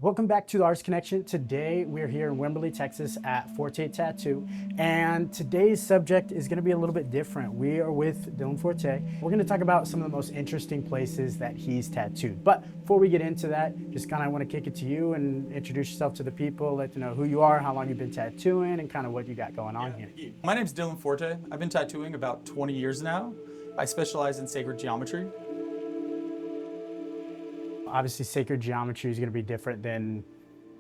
Welcome back to the Arts Connection. Today we're here in Wimberley, Texas at Forte Tattoo, and today's subject is going to be a little bit different. We are with Dillon Forte. We're going to talk about some of the most interesting places that he's tattooed. But before we get into that, just kind of want to kick it to you and introduce yourself to the people, let them know who you are, how long you've been tattooing, and kind of what you got going on here. My name's Dillon Forte. I've been tattooing about 20 years now. I specialize in sacred geometry. Obviously, sacred geometry is going to be different than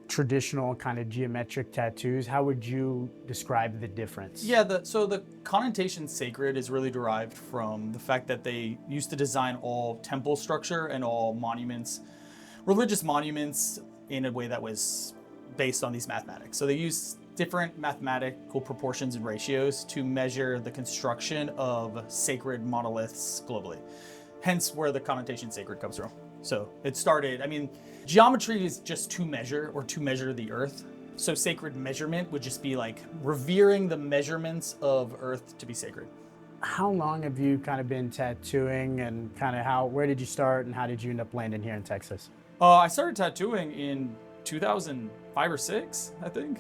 traditional kind of geometric tattoos. How would you describe the difference? Yeah, so the connotation sacred is really derived from the fact that they used to design all temple structure and all monuments, religious monuments, in a way that was based on these mathematics. So they used different mathematical proportions and ratios to measure the construction of sacred monoliths globally. Hence where the connotation sacred comes from. So it started, geometry is just to measure the earth. So sacred measurement would just be like revering the measurements of earth to be sacred. How long have you kind of been tattooing, and kind of where did you start and how did you end up landing here in Texas? I started tattooing in 2005 or 6, I think.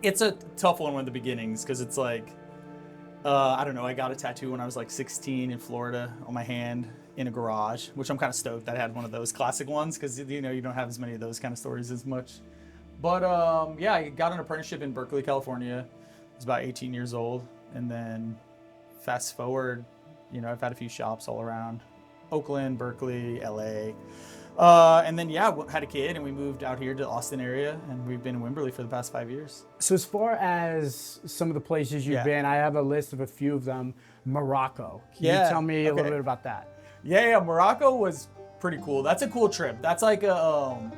It's a tough one in the beginnings because it's like, I don't know, I got a tattoo when I was like 16 in Florida on my hand in a garage, which I'm kind of stoked that I had one of those classic ones because, you don't have as many of those kind of stories as much. But yeah, I got an apprenticeship in Berkeley, California. I was about 18 years old. And then fast forward, I've had a few shops all around Oakland, Berkeley, LA. And then, yeah, had a kid and we moved out here to the Austin area, and we've been in Wimberley for the past 5 years. So as far as some of the places you've been, I have a list of a few of them. Morocco. Can you tell me a little bit about that? Yeah, Morocco was pretty cool. That's a cool trip. That's like that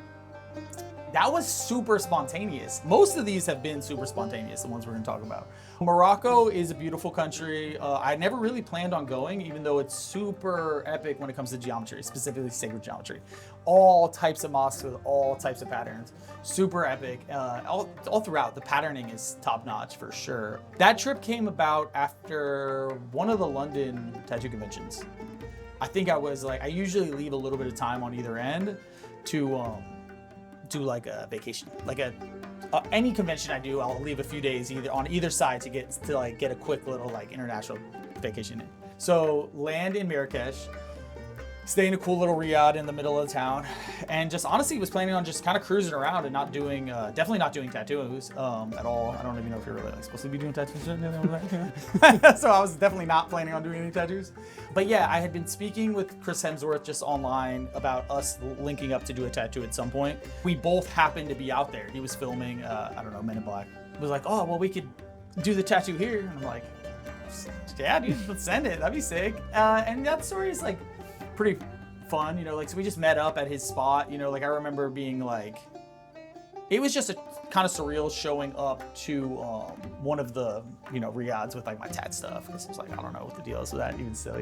was super spontaneous. Most of these have been super spontaneous, the ones we're gonna talk about. Morocco is a beautiful country. I never really planned on going, even though it's super epic when it comes to geometry, specifically sacred geometry. All types of mosques with all types of patterns. Super epic. All throughout, the patterning is top notch for sure. That trip came about after one of the London tattoo conventions. I think I was like, I usually leave a little bit of time on either end to do like a vacation. Like any convention I do, I'll leave a few days on either side to get a quick little like international vacation in. So land in Marrakesh, stay in a cool little riad in the middle of the town, and just honestly was planning on just kind of cruising around and not doing, definitely not doing tattoos at all. I don't even know if you're really supposed to be doing tattoos. So I was definitely not planning on doing any tattoos. But yeah, I had been speaking with Chris Hemsworth just online about us linking up to do a tattoo at some point. We both happened to be out there. He was filming, Men in Black. He was like, oh, well, we could do the tattoo here. And I'm like, yeah, dude, let's send it. That'd be sick. And that story is like, pretty fun, so we just met up at his spot, I remember being like, it was just a kind of surreal showing up to one of the, riads with like my tat stuff, because it was like, I don't know what the deal is with that even still,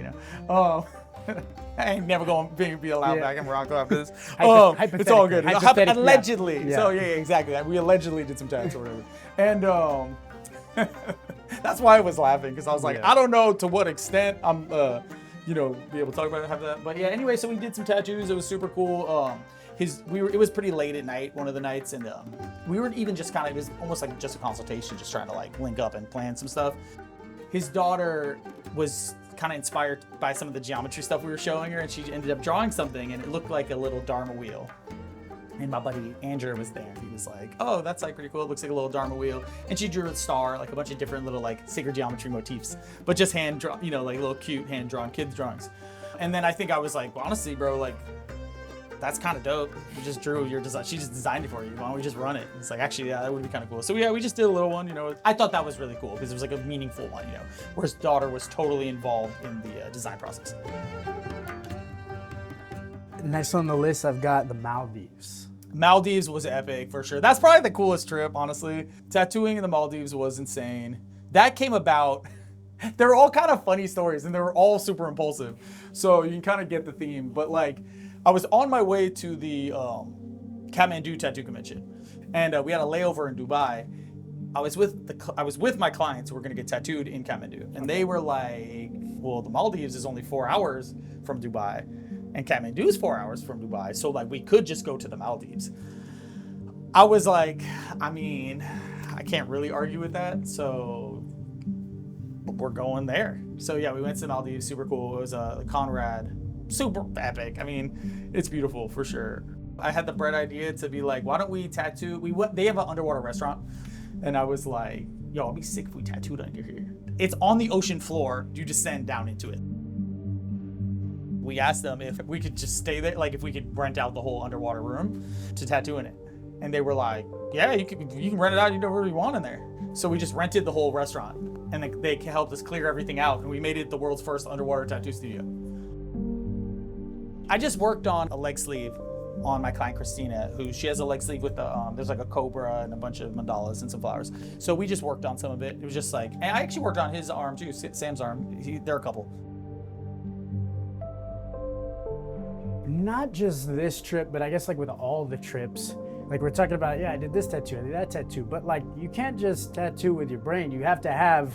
I ain't never going to be allowed back in Morocco after this. It's all good. Allegedly. Yeah. So yeah, exactly. We allegedly did some tats or whatever. And that's why I was laughing, because I was like, I don't know to what extent I'm be able to talk about it, have that. But yeah, anyway, so we did some tattoos. It was super cool. It was pretty late at night, one of the nights, and we were even just it was almost like just a consultation, just trying to like link up and plan some stuff. His daughter was kind of inspired by some of the geometry stuff we were showing her, and she ended up drawing something, and it looked like a little Dharma wheel. And my buddy Andrew was there. He was like, oh, that's like pretty cool. It looks like a little Dharma wheel. And she drew a star, like a bunch of different little like sacred geometry motifs, but just hand drawn, like little cute hand drawn kids drawings. And then I think I was like, well, honestly, bro, like that's kind of dope. You just drew your design. She just designed it for you. Why don't we just run it? And it's like, actually, yeah, that would be kind of cool. So yeah, we just did a little one, I thought that was really cool because it was like a meaningful one, where his daughter was totally involved in the design process. Next on the list, I've got the Maldives. Maldives was epic for sure. That's probably the coolest trip, honestly. Tattooing in the Maldives was insane. That came about, they were all kind of funny stories and they were all super impulsive. So you can kind of get the theme. But like, I was on my way to the Kathmandu tattoo convention, and we had a layover in Dubai. I was with my clients who were gonna get tattooed in Kathmandu, and they were like, well, the Maldives is only 4 hours from Dubai. and Kathmandu is 4 hours from Dubai, so like we could just go to the Maldives. I was like, I mean, I can't really argue with that, so we're going there. So yeah, we went to the Maldives, super cool. It was Conrad, super epic. I mean, it's beautiful for sure. I had the bright idea to be like, why don't we tattoo? They have an underwater restaurant, and I was like, yo, I'll be sick if we tattooed under here. It's on the ocean floor. You descend down into it. We asked them if we could just stay there, like if we could rent out the whole underwater room to tattoo in it. And they were like, yeah, you can rent it out. You do whatever you want in there. So we just rented the whole restaurant, and they helped us clear everything out, and we made it the world's first underwater tattoo studio. I just worked on a leg sleeve on my client Christina, she has a leg sleeve with there's like a cobra and a bunch of mandalas and some flowers. So we just worked on some of it. It was just like, and I actually worked on his arm too, Sam's arm. They're a couple. Not just this trip, but I guess like with all the trips, like we're talking about, yeah, I did this tattoo, I did that tattoo, but like you can't just tattoo with your brain. You have to have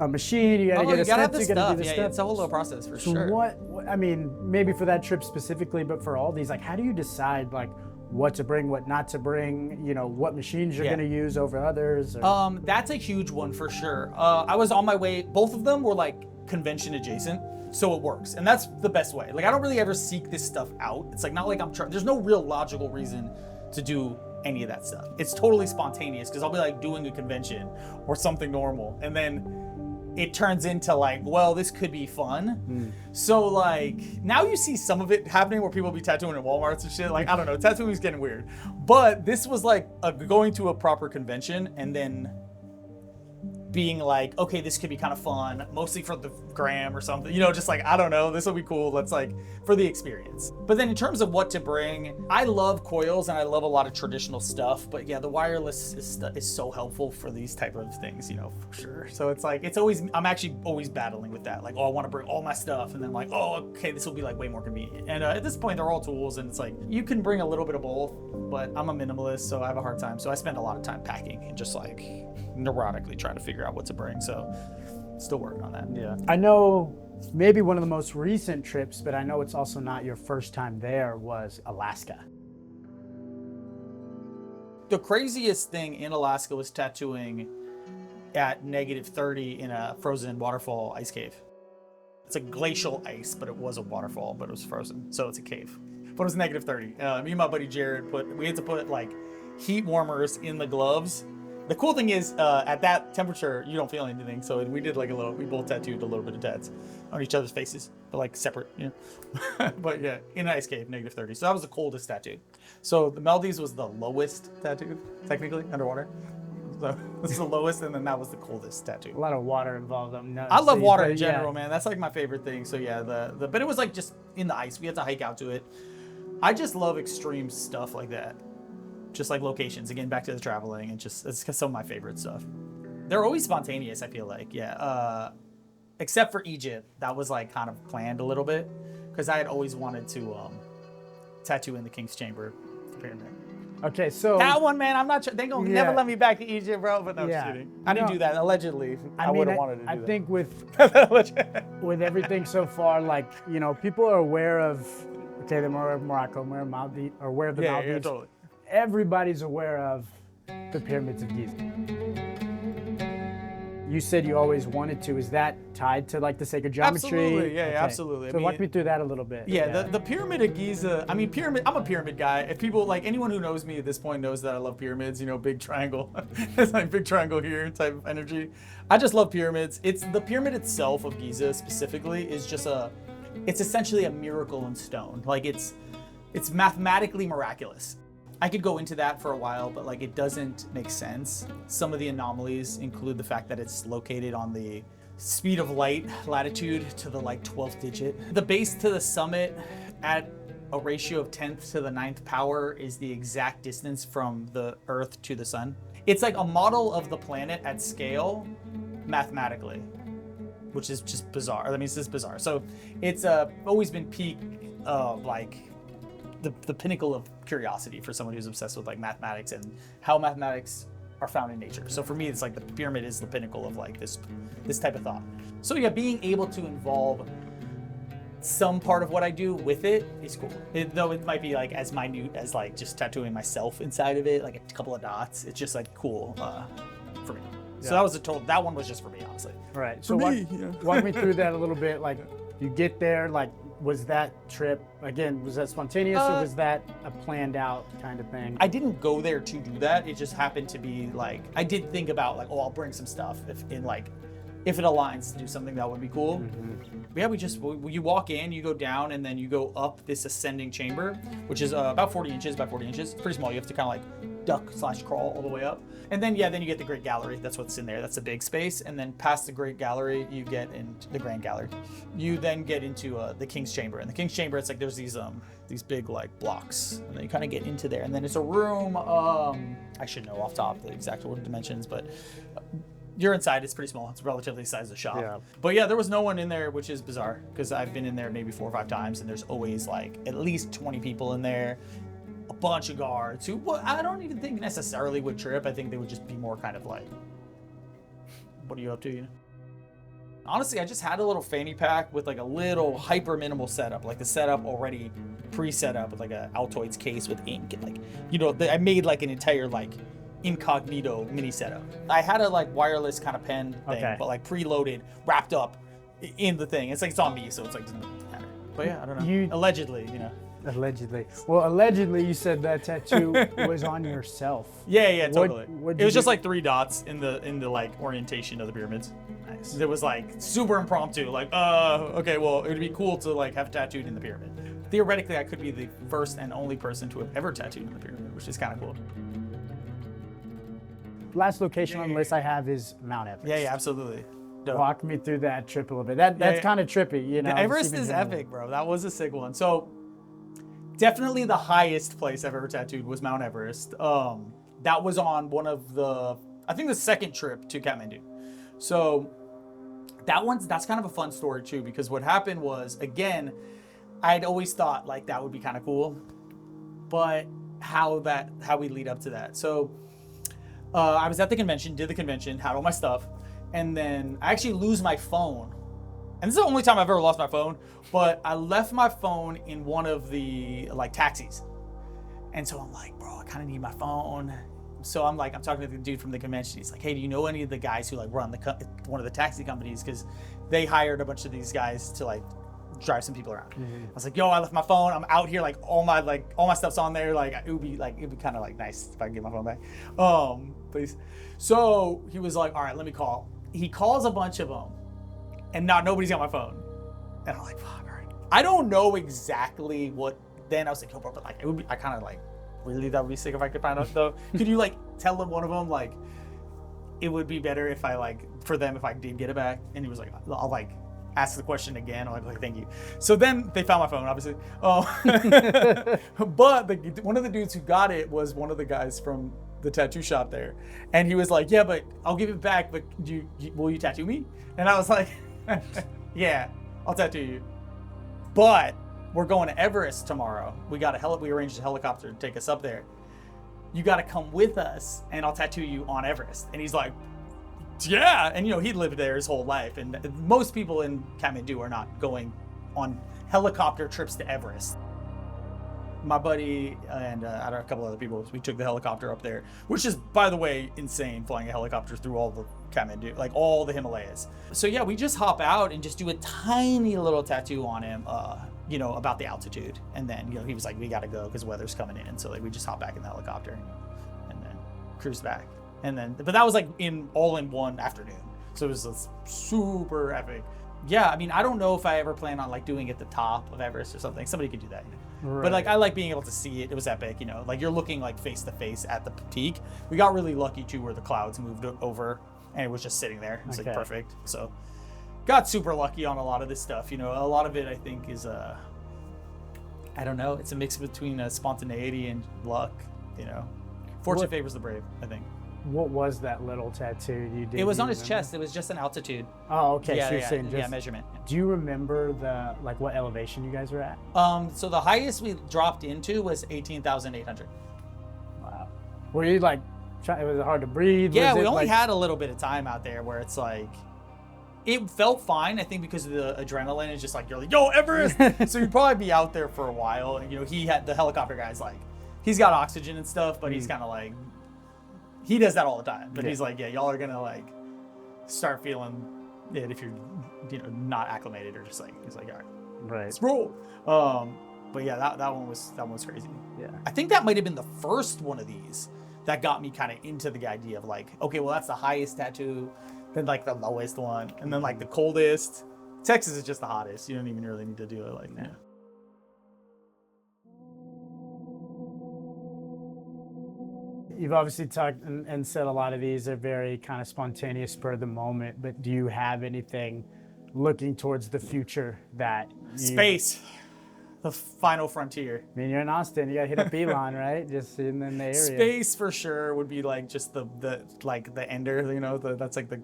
a machine, you gotta get a stencil, you gotta do the steps. It's a whole little process for so sure. What, I mean, maybe for that trip specifically, but for all these, like how do you decide like what to bring, what not to bring, you know, what machines you're gonna use over others? Or... That's a huge one for sure. I was on my way, both of them were like convention adjacent. So it works, and that's the best way. Like I don't really ever seek this stuff out. It's like not like I'm trying. There's no real logical reason to do any of that stuff. It's totally spontaneous because I'll be like doing a convention or something normal, and then it turns into like, well, this could be fun. So like now you see some of it happening where people be tattooing at Walmarts and shit. Like I don't know, tattooing is getting weird. But this was like going to a proper convention and then being like, okay, this could be kind of fun, mostly for the gram or something, you know, just like, I don't know, this will be cool. Let's like, for the experience. But then in terms of what to bring, I love coils and I love a lot of traditional stuff, but yeah, the wireless is so helpful for these type of things, you know, for sure. So it's like, I'm actually always battling with that. Like, oh, I want to bring all my stuff. And then I'm like, oh, okay, this will be like way more convenient. And at this point, they're all tools and it's like, you can bring a little bit of both, but I'm a minimalist, so I have a hard time. So I spend a lot of time packing and just like neurotically trying to figure out what to bring. So still working on that. Yeah. I know maybe one of the most recent trips, but I know it's also not your first time there, was Alaska. The craziest thing in Alaska was tattooing at -30 in a frozen waterfall ice cave. It's a glacial ice, but it was a waterfall, but it was frozen. So it's a cave, but it was -30. Me and my buddy Jared we had to put like heat warmers in the gloves. The cool thing is, at that temperature, you don't feel anything. So we did like we both tattooed a little bit of tats on each other's faces, but like separate, you know. But yeah, in an ice cave, -30. So that was the coldest tattoo. So the Maldives was the lowest tattoo, technically, underwater. So this is the lowest, and then that was the coldest tattoo. A lot of water involved. I love water in general, man. That's like my favorite thing. So yeah, but it was like just in the ice. We had to hike out to it. I just love extreme stuff like that. Just like locations, again, back to the traveling, and just it's some of my favorite stuff. They're always spontaneous, I feel like, yeah. Except for Egypt, that was like kind of planned a little bit because I had always wanted to tattoo in the King's Chamber pyramid. Okay, so that one, man, I'm not sure. They gonna never let me back to Egypt, bro. But no, just kidding. I didn't do that. Allegedly, I would have wanted to do that. I think with everything so far, like, you know, people are aware of, okay, they're aware of Morocco, aware of Maldives, or aware of the Maldives. Yeah, totally. Everybody's aware of the Pyramids of Giza. You said you always wanted to. Is that tied to like the sacred geometry? Absolutely, yeah, absolutely. So walk me through that a little bit. Yeah, the Pyramid of Giza, I mean, I'm a pyramid guy. If people, like anyone who knows me at this point knows that I love pyramids, you know, big triangle. It's like big triangle here type of energy. I just love pyramids. It's the pyramid itself of Giza specifically is just it's essentially a miracle in stone. Like it's mathematically miraculous. I could go into that for a while, but like it doesn't make sense. Some of the anomalies include the fact that it's located on the speed of light latitude to the like 12th digit. The base to the summit at a ratio of 10th to the 9th power is the exact distance from the Earth to the sun. It's like a model of the planet at scale mathematically, which is just bizarre. I mean, it's just bizarre. So it's always been peak like the pinnacle of curiosity for someone who's obsessed with like mathematics and how mathematics are found in nature. So for me, it's like the pyramid is the pinnacle of like this type of thought. So yeah, being able to involve some part of what I do with it is cool. Though it might be like as minute as like just tattooing myself inside of it, like a couple of dots. It's just like cool for me. So that one was just for me, honestly. Right. So me, walk me through that a little bit. Like, you get there, like, was that trip, again, was that spontaneous or was that a planned out kind of thing? I didn't go there to do that. It just happened to be like, I did think about like, oh, I'll bring some stuff if it aligns to do something that would be cool. But yeah, you walk in, you go down, and then you go up this ascending chamber, which is about 40 inches by 40 inches. It's pretty small. You have to kind of like duck/crawl all the way up. And then, then you get the Great Gallery. That's what's in there. That's a big space. And then past the Great Gallery, you get into the Grand Gallery. You then get into the King's Chamber. And the King's Chamber, it's like there's these big like blocks. And then you kind of get into there. And then it's a room, I should know off top the exact dimensions, but you're inside. It's pretty small. It's relatively the size of the shop. Yeah. But yeah, there was no one in there, which is bizarre because I've been in there maybe 4 or 5 times, and there's always like at least 20 people in there, a bunch of guards who I don't even think necessarily would trip. I think they would just be more kind of like, what are you up to? Honestly, I just had a little fanny pack with like a little hyper minimal setup, like the setup already pre-set up with like a Altoids case with ink and like, I made like an entire like incognito mini setup. I had a like wireless kind of pen thing, but like preloaded, wrapped up in the thing. It's like it's on me, so it's like doesn't matter. But yeah, I don't know. Allegedly. Allegedly. Well, allegedly you said that tattoo was on yourself. Yeah, totally. It was just like 3 dots in the like orientation of the pyramids. Nice. It was like super impromptu. Like, okay, well, it would be cool to like have tattooed in the pyramid. Theoretically, I could be the first and only person to have ever tattooed in the pyramid, which is kind of cool. Last location on the list I have is Mount Everest. Yeah, absolutely. Dope. Walk me through that trip a little bit. That's kind of trippy, The Everest is epic, bro. That was a sick one. So definitely the highest place I've ever tattooed was Mount Everest. That was on one of I think the second trip to Kathmandu. So that's kind of a fun story too, because what happened was, again, I'd always thought like that would be kind of cool, but how we lead up to that. So I was at the convention, did the convention, had all my stuff, and then I actually lose my phone. And this is the only time I've ever lost my phone, but I left my phone in one of the like taxis. And so I'm like, bro, I kind of need my phone. So I'm talking to the dude from the convention. He's like, hey, do you know any of the guys who like run one of the taxi companies? Because they hired a bunch of these guys to like drive some people around. I was like, yo, I left my phone. I'm out here, like all my stuff's on there. Like it would be kind of like nice if I could get my phone back. Please. So he was like, all right, let me call. He calls a bunch of them, and nobody's got my phone. And I'm like, fuck, all right. I don't know exactly what. Then I was like, yo, bro, but like it would be. I kind of like, really, that would be sick if I could find out though. Could you like tell one of them like it would be better if I like for them if I did get it back? And he was like, I'll like ask the question again. I'm like, thank you. So then they found my phone, obviously. But one of the dudes who got it was one of the guys from the tattoo shop there, and he was like, yeah, but I'll give it back, but will you tattoo me? And I was like, yeah, I'll tattoo you, but we're going to Everest tomorrow. We arranged a helicopter to take us up there. You got to come with us and I'll tattoo you on Everest. And he's like, yeah. And he'd lived there his whole life, and most people in Kathmandu are not going on helicopter trips to Everest. My buddy and a couple other people, we took the helicopter up there, which is, by the way, insane, flying a helicopter through all the Kathmandu, like all the Himalayas. So yeah, we just hop out and just do a tiny little tattoo on him, about the altitude. And then, he was like, we got to go because weather's coming in. So like, we just hop back in the helicopter and then cruise back. But that was like all in one afternoon. So it was super epic. Yeah, I mean, I don't know if I ever plan on like doing it at the top of Everest or something. Somebody could do that. Right. But like, I like being able to see it. It was epic, like you're looking like face to face at the peak. We got really lucky too, where the clouds moved over and it was just sitting there. It's like perfect. So got super lucky on a lot of this stuff. A lot of it I think is I don't know. It's a mix between spontaneity and luck. Fortune favors the brave, I think. What was that little tattoo you did? It was on his chest. It was just an altitude. Oh, okay. Yeah, so you're saying just measurement. Do you remember what elevation you guys were at? So the highest we dropped into was 18,800. Wow. Were you like, was it hard to breathe? Yeah, we only had a little bit of time out there where it's like, It felt fine, I think, because of the adrenaline. It's just like, you're like, yo, Everest! So you'd probably be out there for a while. And, you know, the helicopter guy's like, he's got oxygen and stuff, but he's kind of like, he does that all the time. But he's like, yeah, y'all are going to like start feeling it if you're, you know, not acclimated or just like, he's like, all right, let's roll. But yeah, that one was crazy. Yeah. I think that might have been the first one of these that got me kind of into the idea of like, okay, well, that's the highest tattoo, then like the lowest one, and then like the coldest. Texas is just the hottest. You don't even really need to do it like that. You've obviously talked and said a lot of these are very kind of spontaneous, spur of the moment, but do you have anything looking towards the future that Space, the final frontier. I mean, you're in Austin, you gotta hit up Elon, right? Just in the area. Space for sure would be like just the like the ender, you know, that's like the,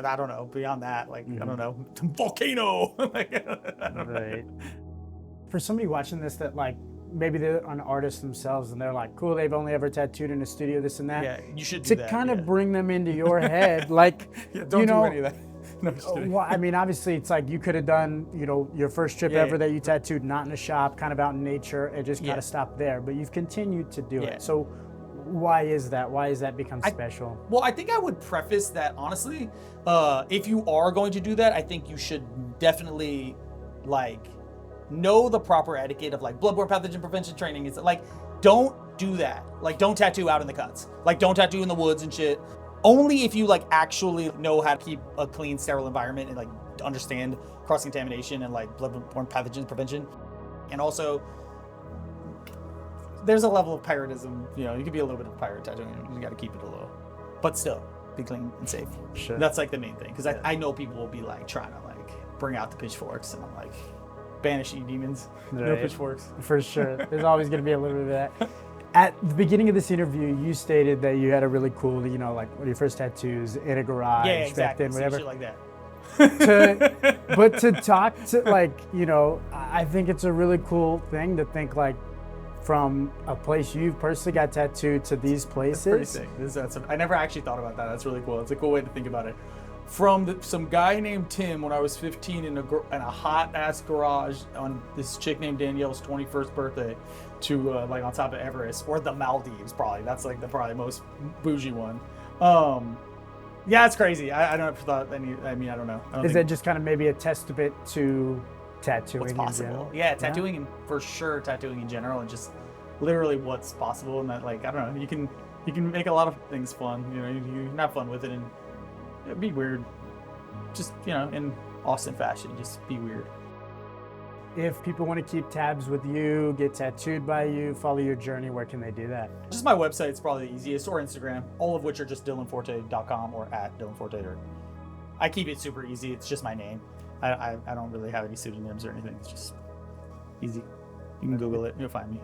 I don't know, beyond that, like, I don't know, volcano. Like, I don't know. For somebody watching this that like, maybe they're an artist themselves and they're like, cool, they've only ever tattooed in a studio, this and that. Yeah, you should do to that, kind of bring them into your head, like, don't you know, do any of that. No, just kidding. well, I mean, obviously, it's like you could have done, you know, your first trip ever that you tattooed, not in a shop, kind of out in nature, and just kind of stopped there. But you've continued to do it. So why is that? Why has that become special? Well, I think I would preface that honestly. If you are going to do that, I think you should definitely like know the proper etiquette of like bloodborne pathogen prevention training. It's like, don't do that. Like, don't tattoo out in the cuts. Like, don't tattoo in the woods and shit. Only if you like actually know how to keep a clean, sterile environment and like understand cross-contamination and like bloodborne pathogen prevention. And also, there's a level of piratism. You know, you can be a little bit of a pirate tattooing. You got to keep it a little, but still be clean and safe. Sure. That's like the main thing, because I know people will be like trying to like bring out the pitchforks, and I'm like, banish you demons. No pitchforks. For sure. There's always going to be a little bit of that. At the beginning of this interview, you stated that you had a really cool, you know, like one of your first tattoos in a garage. Yeah, exactly. Back then, whatever. Shit like that. But to talk to, like, you know, I think it's a really cool thing to think like from a place you've personally got tattooed to these places. That's pretty sick. I never actually thought about that. That's really cool. It's a cool way to think about it. From some guy named Tim when I was 15 in a hot ass garage on this chick named Danielle's 21st birthday to like on top of Everest or the Maldives, probably. That's like the probably most bougie one. Yeah, it's crazy. I don't thought any. I mean, I don't know. Is that just kind of maybe a testament to tattooing what's possible? in general? Yeah, tattooing and for sure tattooing in general, and just literally what's possible. And that, like, I don't know, you can make a lot of things fun. You know, you can have fun with it and it'd be weird. Just, you know, in Austin fashion, just be weird. If people want to keep tabs with you, get tattooed by you, follow your journey, where can they do that? Just my website is probably the easiest, or Instagram, all of which are just DillonForte.com or at Dillon Forte. I keep it super easy. It's just my name. I don't really have any pseudonyms or anything. It's just easy. You can Google it. You'll find me.